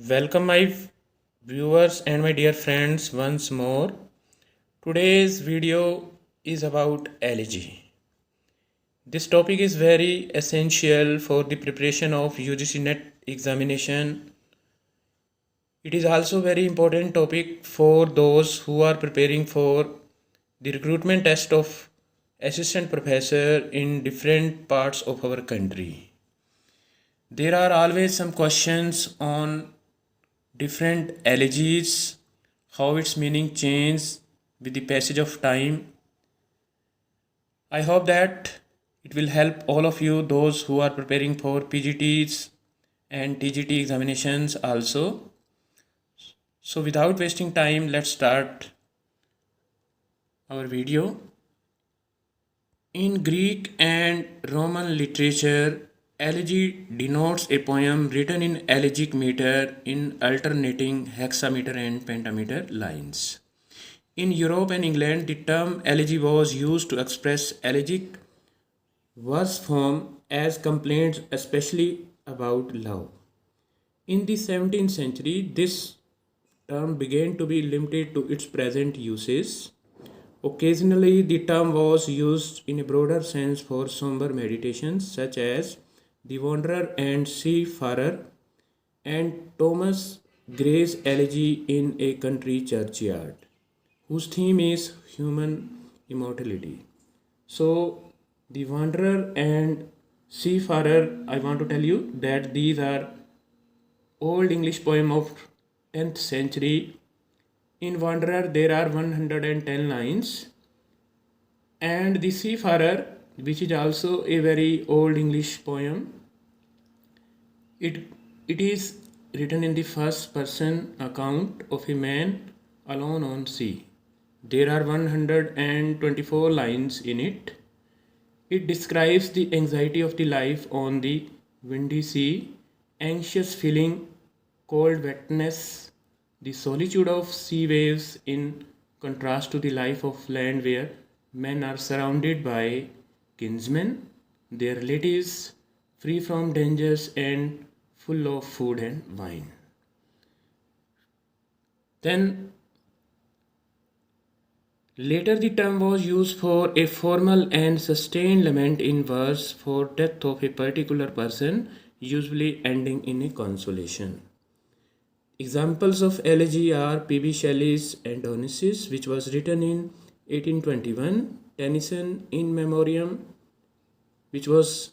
Welcome, my viewers and my dear friends, once more. Today's video is about allergy. This topic is very essential for the preparation of UGC NET examination. It is also very important topic for those who are preparing for the recruitment test of assistant professor in different parts of our country. There are always some questions on different allergies, how its meaning changes with the passage of time. I hope that it will help all of you, those who are preparing for PGTs and TGT examinations also. So without wasting time, let's start our video. In Greek and Roman literature, elegy denotes a poem written in elegiac meter in alternating hexameter and pentameter lines. In Europe and England, the term elegy was used to express elegiac verse form as complaints, especially about love. In the 17th century, this term began to be limited to its present uses. Occasionally, the term was used in a broader sense for somber meditations such as The Wanderer and Seafarer and Thomas Gray's Elegy in a Country Churchyard, whose theme is human immortality. So, The Wanderer and Seafarer, I want to tell you that these are Old English poem of 10th century. In Wanderer, there are 110 lines, and The Seafarer, which is also a very old English poem, it, it is written in the first person account of a man alone on sea. There are 124 lines in it. It describes the anxiety of the life on the windy sea, anxious feeling, cold wetness, the solitude of sea waves in contrast to the life of land where men are surrounded by kinsmen, their relatives, free from dangers and full of food and wine. Then later the term was used for a formal and sustained lament in verse for death of a particular person, usually ending in a consolation. Examples of elegy are P.B. Shelley's Adonais, which was written in 1821, Tennyson In Memoriam, which was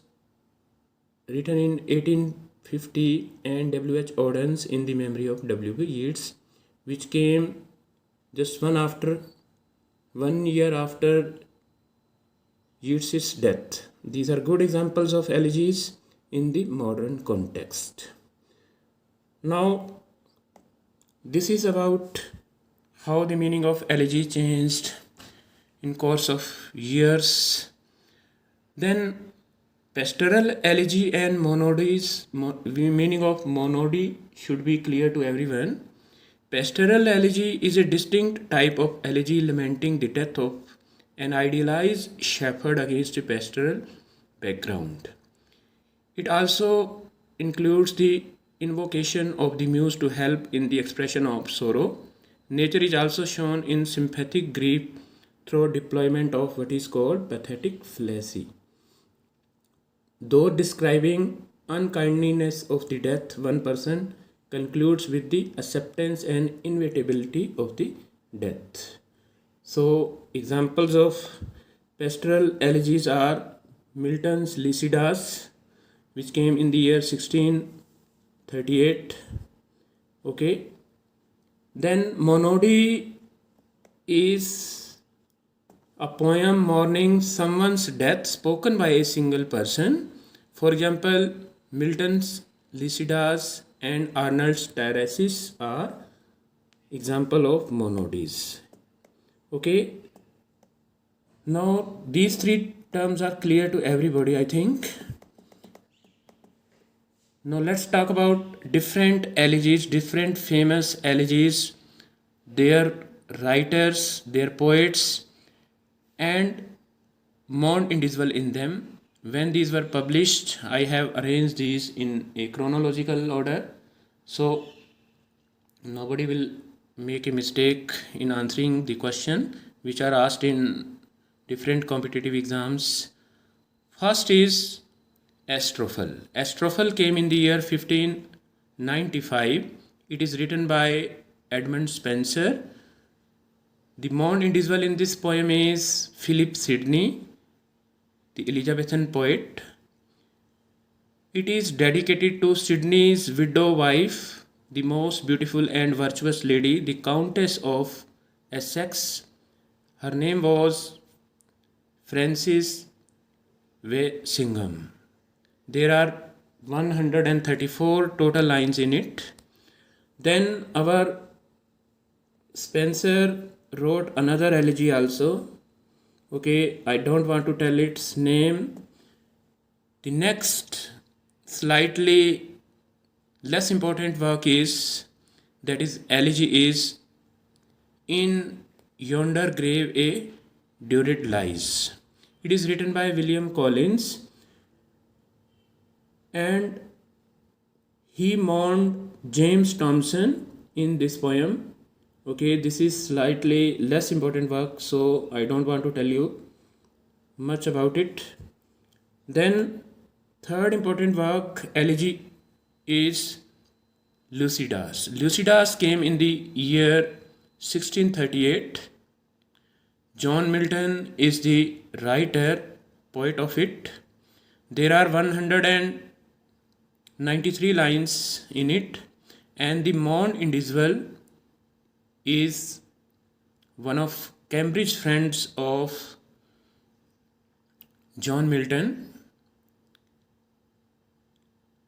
written in 1850, and W.H. Audens In the Memory of W.B. Yeats, which came just 1 year after Yeats's death. These are good examples of elegies in the modern context. Now, this is about how the meaning of elegy changed in course of years. Then pastoral elegy and monodies, meaning of monody should be clear to everyone. Pastoral elegy is a distinct type of elegy lamenting the death of an idealized shepherd against a pastoral background. It also includes the invocation of the muse to help in the expression of sorrow. Nature is also shown in sympathetic grief through deployment of what is called pathetic fallacy. Though describing unkindness of the death, one person concludes with the acceptance and inevitability of the death. So, examples of pastoral elegies are Milton's Lycidas, which came in the year 1638. Okay. Then monody is a poem mourning someone's death spoken by a single person. For example, Milton's Lycidas and Arnold's Tiresias are example of monodies. Okay. Now these three terms are clear to everybody, I think. Now let's talk about different elegies, different famous elegies, their writers, their poets, and mourned individual in them. When these were published, I have arranged these in a chronological order. So Nobody will make a mistake in answering the question which are asked in different competitive exams. First is Astrophel. Astrophel came in the year 1595. It is written by Edmund Spenser. The main individual in this poem is Philip Sidney, the Elizabethan poet. It is dedicated to Sidney's widow wife, the most beautiful and virtuous lady, the Countess of Essex. Her name was Frances Walsingham. There are 134 total lines in it. Then our Spenser wrote another elegy also. Okay, I don't want to tell its name. The next slightly less important work is, that is elegy, is In Yonder Grave a Druid Lies. It is written by William Collins and he mourned James Thomson in this poem. Okay, this is slightly less important work, so I don't want to tell you much about it. Then third important work, elegy, is Lycidas. Lycidas came in the year 1638. John Milton is the writer, poet of it. There are 193 lines in it, and the main individual is one of Cambridge friends of John Milton.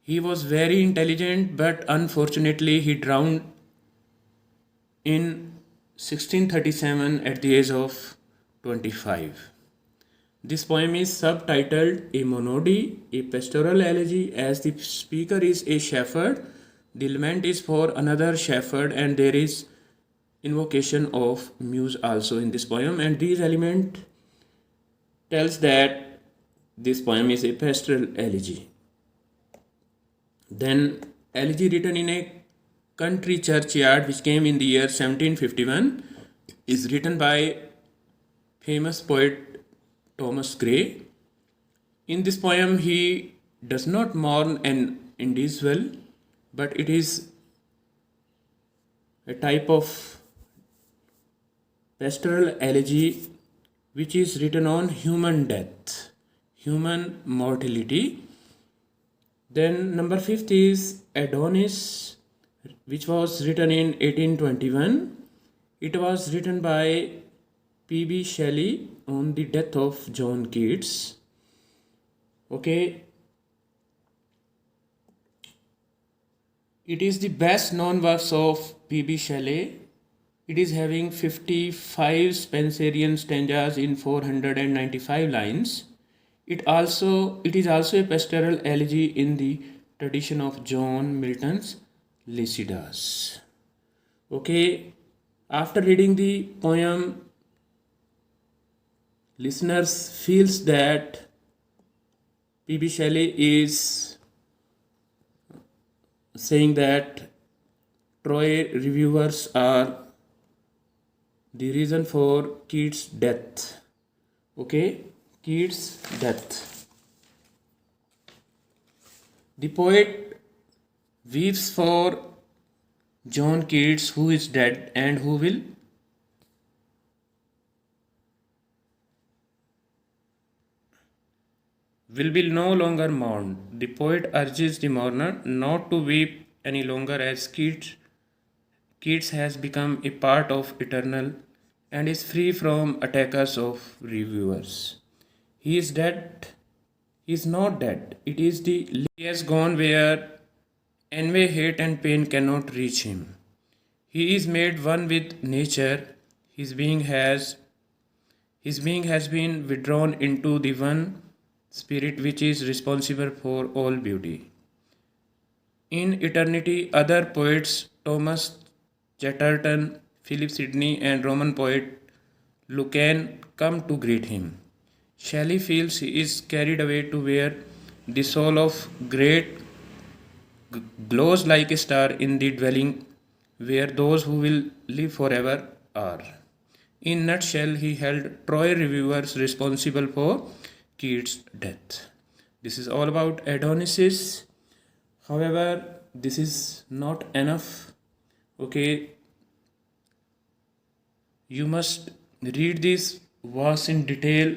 He was very intelligent, but unfortunately he drowned in 1637 at the age of 25. This poem is subtitled A Monody, a pastoral elegy, as the speaker is a shepherd. The lament is for another shepherd, and there is invocation of muse also in this poem, and this element tells that this poem is a pastoral elegy. Then elegy written in a country churchyard, which came in the year 1751, is written by famous poet Thomas Gray. In this poem he does not mourn an individual, but it is a type of pastoral elegy which is written on human death, human mortality. Then number 5 is Adonis, which was written in 1821. It was written by P.B. Shelley on the death of John Keats. Okay, it is the best known works of P.B. Shelley. It is having 55 Spenserian stanzas in 495 lines. It is also a pastoral elegy in the tradition of John Milton's Lycidas. Okay, after reading the poem, listeners feels that P.B. Shelley is saying that Troy reviewers are the reason for Keats' death. Okay, Keats' death. The poet weeps for John Keats, who is dead and who will be no longer mourned. The poet urges the mourner not to weep any longer, as Keats has become a part of eternal and is free from attackers of reviewers. He is dead. He is not dead. It is he has gone where envy, hate, and pain cannot reach him. He is made one with nature. His being has been withdrawn into the one spirit which is responsible for all beauty. In eternity, other poets, Thomas Chatterton, Philip Sidney, and Roman poet Lucan, come to greet him. Shelley feels he is carried away to where the soul of great glows like a star in the dwelling where those who will live forever are. In nutshell, he held Troy reviewers responsible for Keats' death. This is all about Adonisis. However, this is not enough. Okay, you must read these works in detail.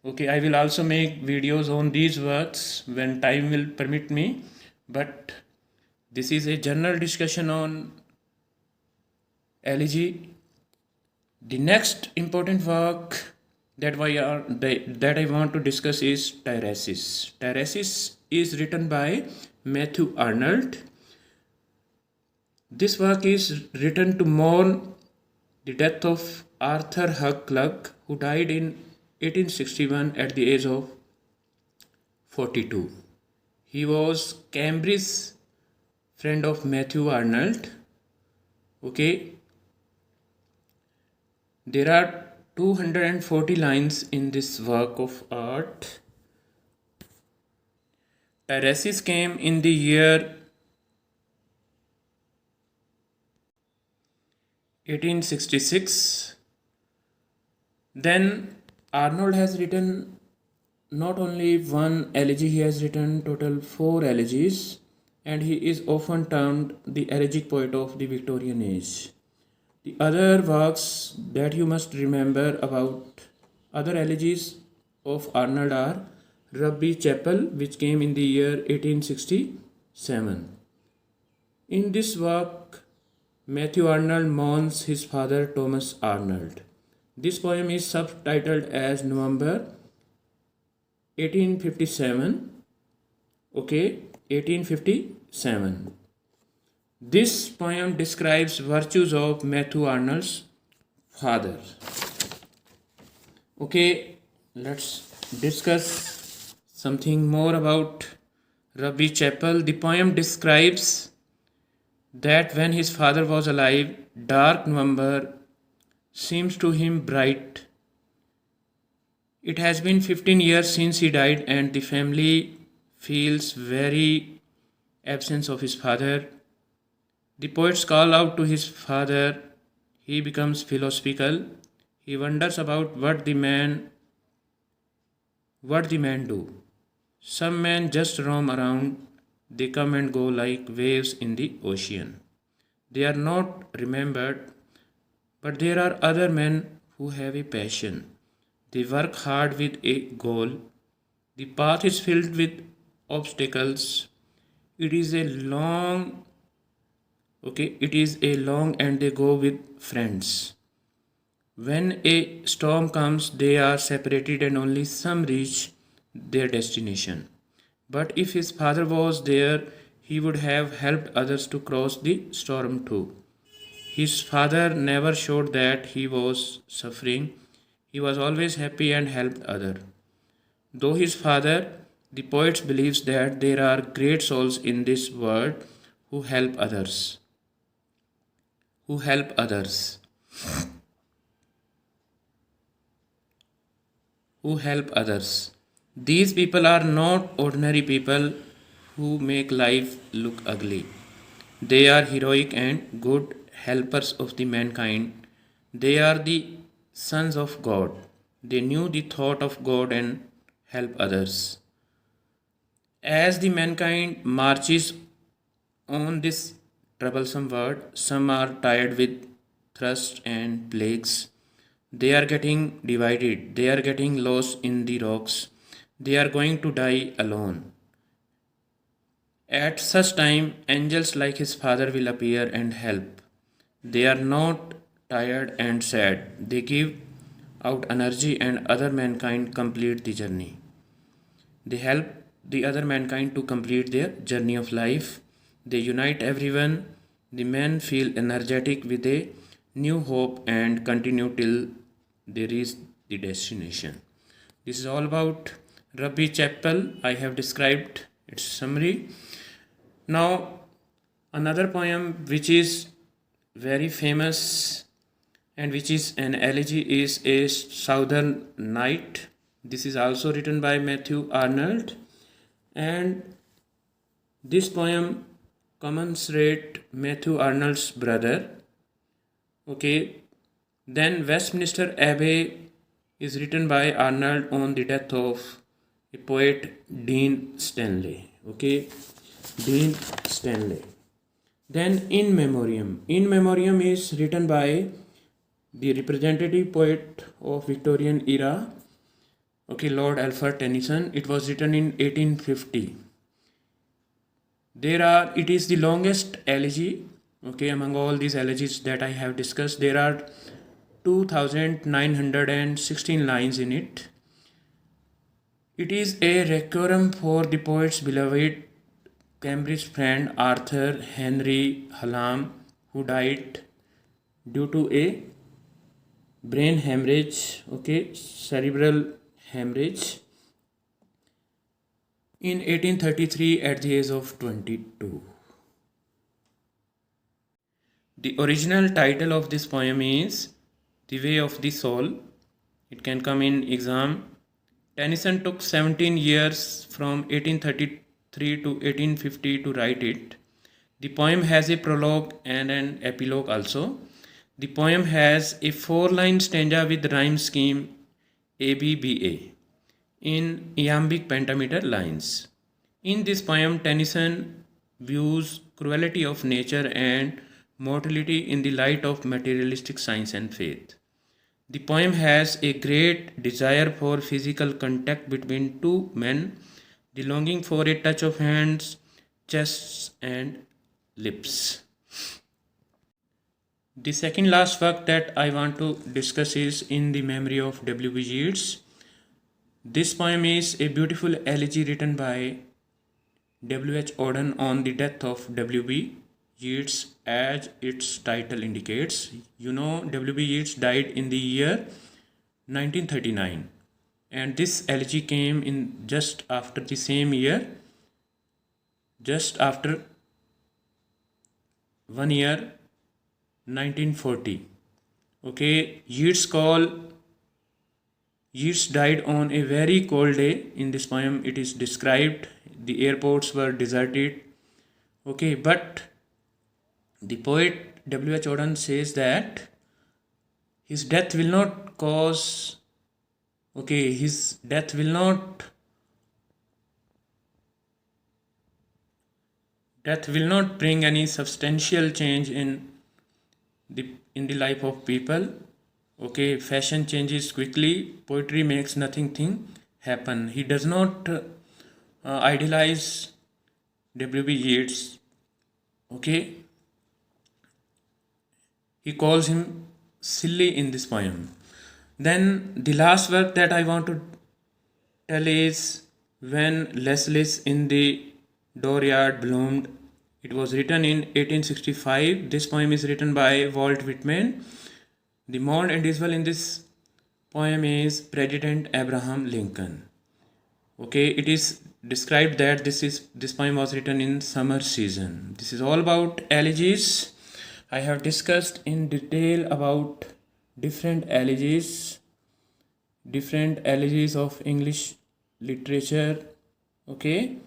Okay, I will also make videos on these works when time will permit me, but this is a general discussion on elegy. The next important work that I want to discuss is Tyresis. Tyresis is written by Matthew Arnold. This work is written to mourn the death of Arthur Hugh Clarke, who died in 1861 at the age of 42. He was Cambridge's friend of Matthew Arnold. Okay, there are 240 lines in this work of art. Tyresis came in the year 1866. Then Arnold has written not only one elegy, he has written total 4 elegies, and he is often termed the elegic poet of the Victorian age. The other works that you must remember about other elegies of Arnold are Rugby Chapel, which came in the year 1867. In this work, Matthew Arnold mourns his father Thomas Arnold. This poem is subtitled as November 1857. Okay, 1857. This poem describes virtues of Matthew Arnold's father. Okay, let's discuss something more about Rugby Chapel. The poem describes that when his father was alive, dark November seems to him bright. It has been 15 years since he died, and the family feels very absence of his father. The poets call out to his father. He becomes philosophical. He wonders about what the men do. Some men just roam around. They come and go like waves in the ocean. They are not remembered, but there are other men who have a passion. They work hard with a goal. The path is filled with obstacles. It is a long and they go with friends. When a storm comes, they are separated and only some reach their destination. But if his father was there, he would have helped others to cross the storm too. His father never showed that he was suffering. He was always happy and helped others. Though his father, the poet believes that there are great souls in this world who help others. Who help others. Who help others. These people are not ordinary people who make life look ugly. They are heroic and good helpers of the mankind. They are the sons of God. They knew the thought of God and help others. As the mankind marches on this troublesome world, some are tired with thirst and plagues. They are getting divided. They are getting lost in the rocks. They are going to die alone. At such time, angels like his father will appear and help. They are not tired and sad. They give out energy and other mankind complete the journey. They help the other mankind to complete their journey of life. They unite everyone. The men feel energetic with a new hope and continue till they reach the destination. This is all about Rugby Chapel. I have described its summary. Now, another poem which is very famous and which is an elegy is A Southern Night. This is also written by Matthew Arnold, and this poem commensurate Matthew Arnold's brother. Okay, then Westminster Abbey is written by Arnold on the death of a poet Dean Stanley. Okay, Dean Stanley. Then In Memoriam. In Memoriam is written by the representative poet of Victorian era, okay, Lord Alfred Tennyson. It was written in 1850. It is the longest elegy, okay, among all these elegies that I have discussed. There are 2916 lines in it. It is a requiem for the poet's beloved Cambridge friend Arthur Henry Hallam, who died due to a brain hemorrhage, okay, cerebral hemorrhage, in 1833 at the age of 22. The original title of this poem is The Way of the Soul. It can come in exam. Tennyson took 17 years from 1833 to 1850 to write it. The poem has a prologue and an epilogue also. The poem has a 4-line stanza with rhyme scheme ABBA in iambic pentameter lines. In this poem, Tennyson views cruelty of nature and mortality in the light of materialistic science and faith. The poem has a great desire for physical contact between two men, the longing for a touch of hands, chests, and lips. The second last work that I want to discuss is In the Memory of W.B. Yeats. This poem is a beautiful elegy written by W.H. Auden on the death of W.B. Yeats, as its title indicates. You know, W.B. Yeats died in the year 1939, and this elegy came in just after the same year, just after 1 year, 1940. Okay, Yeats died on a very cold day. In this poem, it is described the airports were deserted. Okay, but the poet W.H. Auden says that his death will not cause, okay, his death will not bring any substantial change in the life of people. Okay, fashion changes quickly, poetry makes nothing happen. He does not idealize W.B. Yeats. Okay, he calls him silly in this poem. Then the last work that I want to tell is When Leslie in the Dooryard Bloomed. It was written in 1865. This poem is written by Walt Whitman. The mourned individual in this poem is President Abraham Lincoln. Okay, it is described that this poem was written in summer season. This is all about elegies. I have discussed in detail about different elegies of English literature. Okay,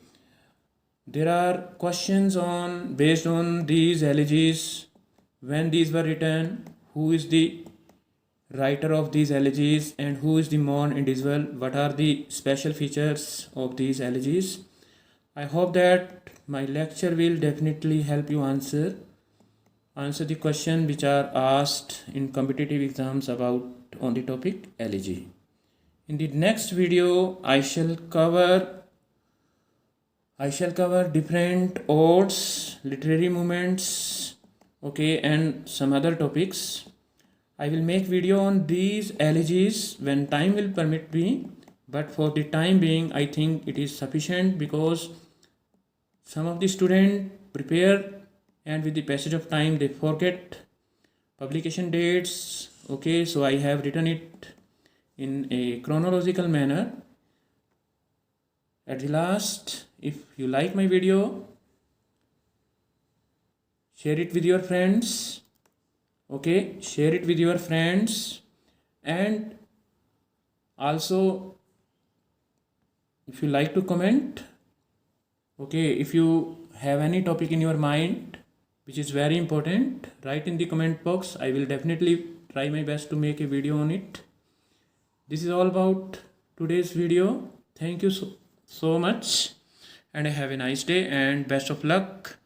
there are questions based on these elegies, when these were written, who is the writer of these elegies, and who is the mourned individual, what are the special features of these elegies. I hope that my lecture will definitely help you answer the question which are asked in competitive exams on the topic elegy. In the next video, I shall cover different odes, literary movements, okay, and some other topics. I will make video on these elegies when time will permit me, but for the time being, I think it is sufficient, because some of the students prepare and with the passage of time they forget publication dates. Okay, so I have written it in a chronological manner. At the last, if you like my video, share it with your friends. Okay, share it with your friends, and also if you like to comment, Okay, if you have any topic in your mind which is very important, write in the comment box. I will definitely try my best to make a video on it. This is all about today's video. Thank you so much, and have a nice day and best of luck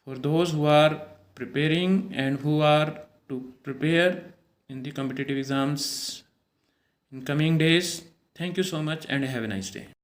for those who are preparing and who are to prepare in the competitive exams in coming days. Thank you so much and have a nice day.